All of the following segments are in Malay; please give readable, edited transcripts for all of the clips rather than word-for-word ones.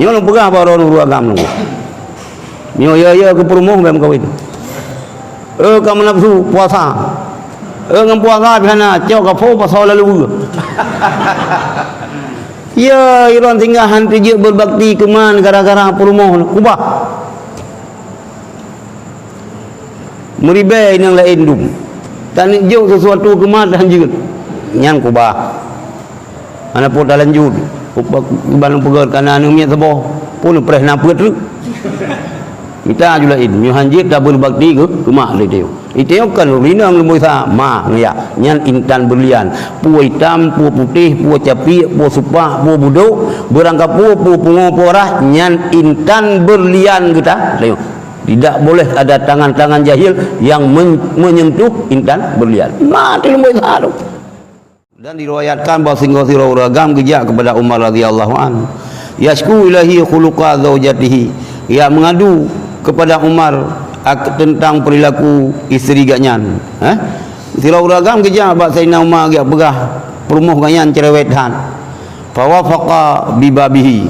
Nyo lu pegah baru agam lu. Nyo ya ke perumoh bem kawin. Kamu nafsu puasa. Ngam puasa bihana cok ka fo pasal lalu. Ya iron tinggal hantu je berbakti keman gara-gara perumoh kubah. Meribai yang lain dum. Tak jauh sesuatu keman dan je. Nyang kubah. Ana pun dah lanjut. Balung pegar kanan miat seboh pun preh napet tu. Kita juga ini hanjit dah berbakti ke mak dia. Itu kan rina ngemoi sa ma ya. Nyan intan berlian. Pu hitam, pu putih, pu capi, pu supah, pu buduk, berangkap pu pungo porah nyan intan berlian kita. Tidak boleh ada tangan-tangan jahil yang menyentuh intan berlian. Mati ngemoi sa tu. Dan diriwayatkan bahawa sirah uragam gejak kepada Umar radhiyallahu an. Yashku ilahi khuluqa zaujatihi. Ya mengadu kepada Umar tentang perilaku isteri ganyan. Sirah uragam gejak bak Sayyidina Umar agak pegah perumuh ganyan cerewetan. Fa wafaqa bi babihi.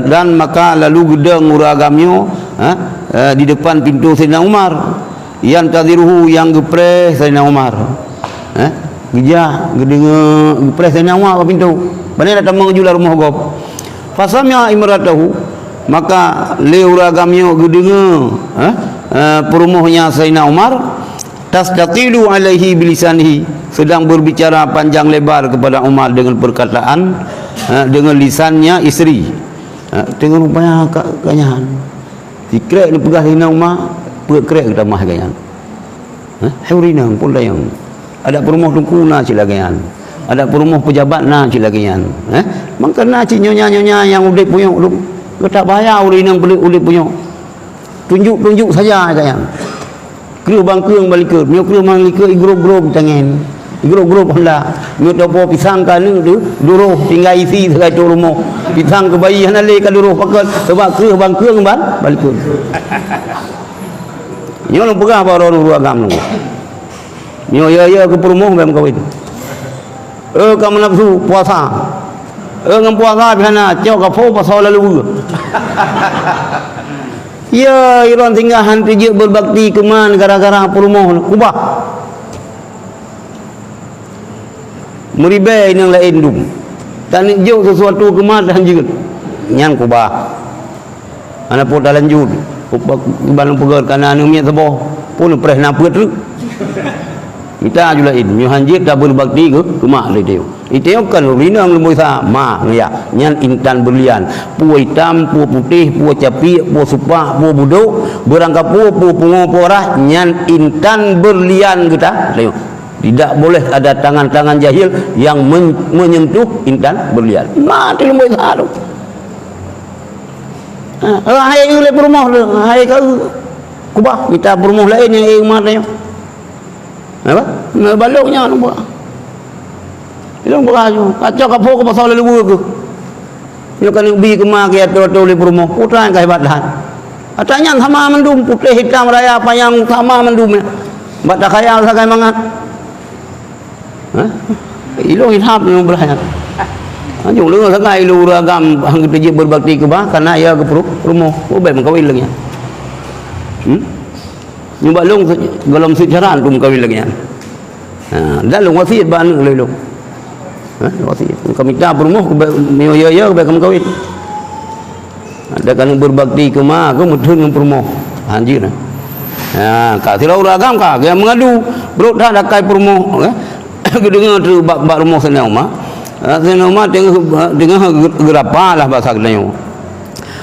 Dan maka lalu gedeng uragamnya di depan pintu Sayyidina Umar. Yang tadiruhu yang gepreh Sayyidina Umar. Gejah gedenga gepres Sayyidina Umar ke pintu. Bani datang menjual rumah gop. Fasamya imratahu, maka leuragamnya gedenga perumuhnya Sayyidina Umar tasdaqilu alaihi bilisanihi, sedang berbicara panjang lebar kepada Umar dengan perkataan dengan lisannya isteri. Tengok rupanya kanyahan. Dikrek ni pegah Sayyidina Umar, perkrek kita mah kanyahan. Haurina pun layang. Ada perumuh dukuna cilagayan. Ada perumuh pejabat na cilagayan. Maka na nyonya yang udip punya kita bayar urin yang udip punya. Tunjuk saja kayan. Kru bangkeung balik ke, mio kru balik ke igro-gro tangen. Igro-gro pula. Mio topo pisang kan tu duruh tinggal isi segai tu rumah. Pisang ke bayi hanale ka duruh pakat sebab kru bangkeung balik ke. Nyo lu pegah baru agam lu. Nyo ya ke perumoh bem kawin. Kamu nafsu puasa. Ngam puasa bihana cok ka fo pasal lalu. Ya iron tinggal hantu je berbakti keman gara-gara perumoh kubah. Meribai yang lain dum. Tak jauh sesuatu keman dan je. Nyang kubah. Ana pun dah lanjut. Balung pegar kanan miat seboh pun preh napet tu. Kita juga ini hanjit dah berbakti ke mak dia. Itu kan rina ngemoi sa ma ya. Nyan intan berlian. Pu hitam, pu putih, pu capi, pu supah, pu buduk, berangkap pu pungo porah nyan intan berlian kita. Tidak boleh ada tangan-tangan jahil yang menyentuh intan berlian. Mati ngemoi sa tu. Hai oleh perumah tu. Hai kau kubah kita perumah lain yang umat dia. Apa? Baloknya nampak. Itu beraju. Kacau kapok ke pasal lalu ke. Ini kan ubi ke mak ya tu oleh perumah. Putra yang kehebatan. Katanya sama mendum putih hitam raya apa yang sama mendumnya. Bata kaya sakai mangat. Ilung hitam yang beraya. Anjung lu sakai lu ragam hang kerja berbakti ke bah karena ya ke perumah. Oh baik mengkawin lagi. Nyumba long golom sejaran tum kawin lagi. Dah long wasiat ban le long. Wasiat. Kami tak berumuh ya baik kamu kawin. Ada kan berbakti ke mak ke mudun dengan perumuh. Anjir. Ka sila uragam ka yang mengadu bro dah dakai perumuh dengar tu bab rumah Sayyidina Umar. Sayyidina Umar dengan gerapa lah bahasa Melayu.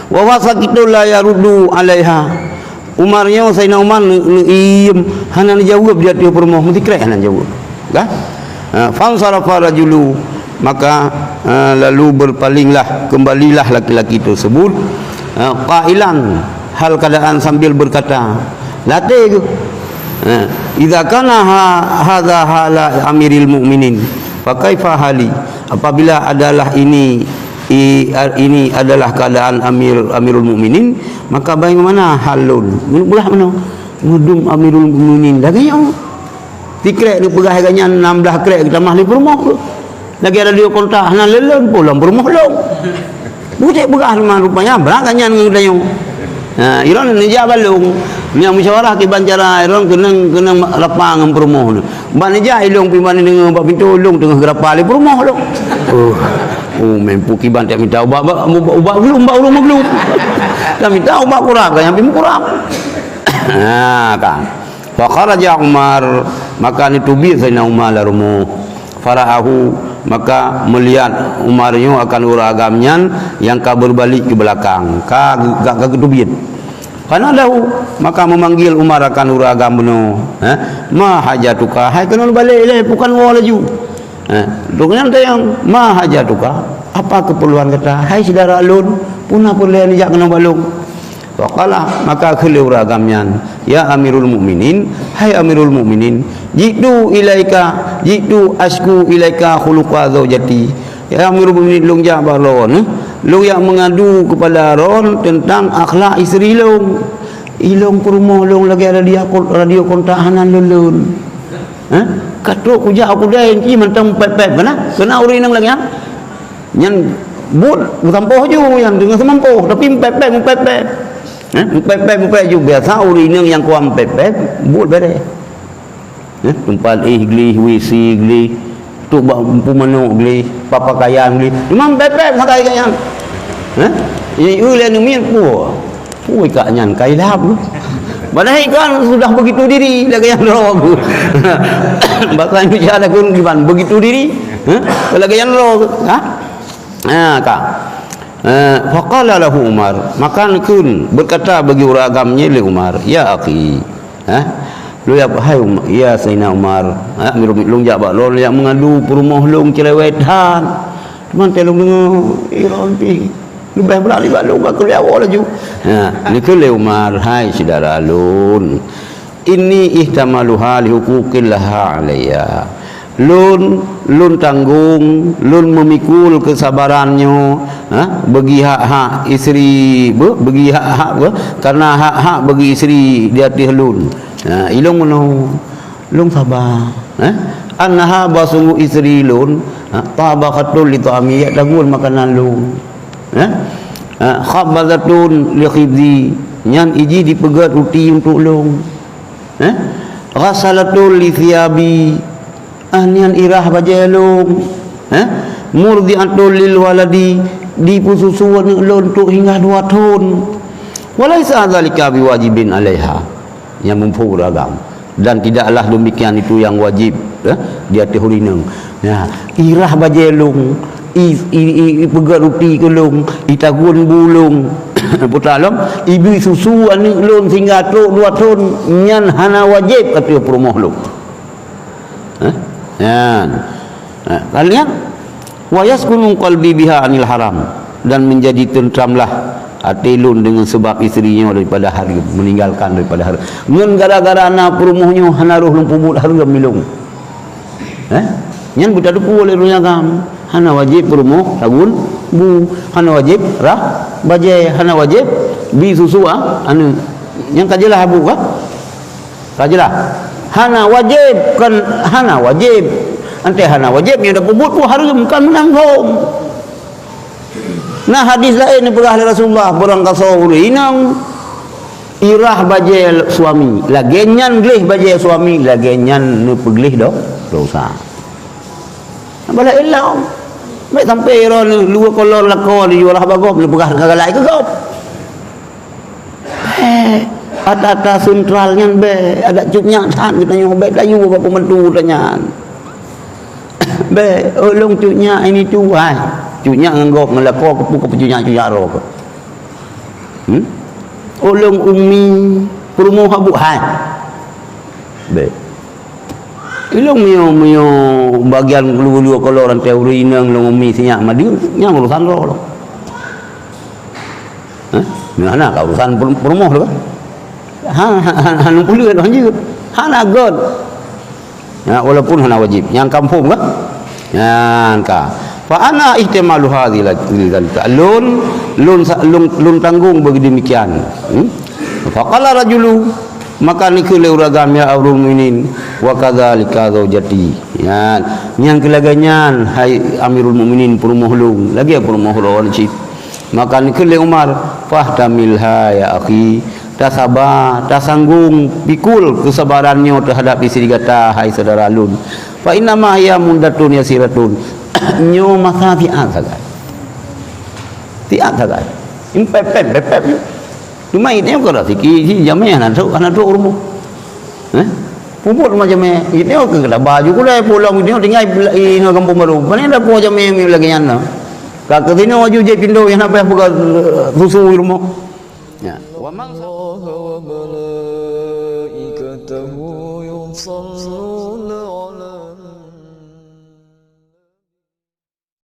Wa wasakitu la yaruddu alaiha. Umarnya Sayyidina Umar iem hanan jawab dia tu perumuh mesti krek hanan jawab. Kan? Fansarafa rajulu, maka lalu berpalinglah kembalilah laki-laki tersebut qailan hal keadaan sambil berkata latih tu idza kana hadza hala amiril mukminin fa kaifa hali, apabila adalah ini adalah keadaan amirul mukminin, maka bagaimana halun belah mana ngudum amirul mukminin lagi yang dikrek dia pegah harganya 16 krek kita mah li perumah tu lagi ada dia kontak hanan lelon pulang perumah long Budak berah rupanya berangkatnya ngudayong. Iron ni ja balung ni musyawarah ki bancara iron kena lapang perumoh ni ban ja ilung pi ban dengan bab pintu ulung tengah gerapa le perumoh lu mempu ki ban tak minta ubah belum belum tak minta ubah kurang yang pi kurang kan fa kharaja Umar maka ni tubi Sayyidina Umar larumu farahu maka melihat Umar yu akan uragamnya yang berbalik ke belakang gak ketubit karena lahu maka memanggil Umar akan uragam beno ma hajatuka hai kena balik le bukan wa laju doknya yang ma hajatuka apa keperluan kata hai saudara alun punah boleh ni jak kena balung waqala maka khulu uragamnya ya Amirul Mukminin hai Amirul Mukminin jitu asku ilaika khuluqa zaujati ya Amirul Mukminin long ja balon lu yang mengadu kepada Ron tentang akhlak isteri long ilong perumoh long lagi ada radio kontahanan lulun katuk kuja aku dah ki mentang pepep kena uri nang lagi yang but butampoh ju yang dengan semampu tapi pepep Mupepet juga biasa urinang yang kuam pepet buat bere. Tempat gli wisi gli tu bak pumanu gli papakayan gli. Cuma pepet makai kayang. Ini ulen min pu. Pui kaknya kai lap. Padahal kan sudah begitu diri lagi yang roh. Bahasa Indonesia ada kun gimana begitu diri. Lagi yang roh. Kak. Faqala lahu Umar maka kun berkata bagi uragamnya le Umar ya akhi lu ya hai ya Sayyidina Umar Amirul Mukminin jak bak lo yang mengadu perumoh long cerewetan cuman telung dengar iron pi lebih berani bak lo bak keluar laju ni ke le Umar hai saudara lun ini ihtamaluha li huquqillah alayya lun tanggung lun memikul kesabarannya bagi hak isteri bagi hak karena hak bagi isteri di atas lun ilung meno lung sabar annaha basungu isteri lun tabaqatul li ta'ami ya dagun makanan lun khabazatun li khibzi nyan iji dipegat uti untuk lung ghasalatul li thiyabi nian irah bajelung murdiatul lil waladi dipususuan untuk hingga 2 tahun walaisa zalika biwajibin alaiha yang memperagam dan tidaklah demikian itu yang wajib di atas hurinang irah bajelung pegaruti kulung itagun bulung putalom ibu susuan lun hingga 2 tahun nyan hana wajib atau perumoh lu kalian wayaskunu qalbi biha anil haram dan menjadi tentramlah hati lun dengan sebab isterinya daripada hari meninggalkan daripada hari mun gara-gara anak perumohnya hana roh lumpubut harga milung nyan buta dupu oleh runya gam hana wajib perumoh tagun bu hana wajib rah bajai hana wajib bi susu anu yang kajelah abu kajelah hana wajib kan hana wajib ante hana wajib yang dah pubut pun harus bukan menanggung nah hadis lain berah Rasulullah berang kasau inang irah bajai suami lagenyan glih bajai suami lagenyan nu peglih dosa bala ilau baik sampai ron luar kolor lakon di jualah bagop le berah kagalai ke gop ada sentralnya be ada cutnya tan kita nyoba dayu apa mentu tanya be ulung cutnya ini cuai cutnya nganggop ngelako kepu cunya ro ulung umi perumoh habu hai be ilung mio bagian lu kalau orang teori nang long umi sinyak madi yang urusan ro mana ka urusan perumoh lo hanu puluh kan hanya hana god walaupun hana wajib yang kampung kan yang ka fa ana ihtimalu hadhil lun tanggung bagi demikian fa qala rajulu maka nikul uragam ya Amirul Mukminin wa kadzalika zaujati yang kelaganyan hai Amirul Mukminin perumoh lung lagi perumoh lawan cip Maka ni kele Umar, fahtamilha ya akhi, tak sabar, tak sanggung pikul kesabarannya terhadap istri kata, hai saudara Lun. Fa inna ma hiya mundatun yasiratun. Nyo masa tiat sagai. Tiat sagai. Impep. Cuma ini ko dah sikit si jamnya anak tu rumah. Puput macam ni. Ini ko kena baju ko dah pulang ini tinggal ini kampung baru. Mana dah ko macam ni lagi yana. Kak sini maju je pindo yang apa buka susu rumah. Ya. Wa man wa malaikatahu yusalluna ala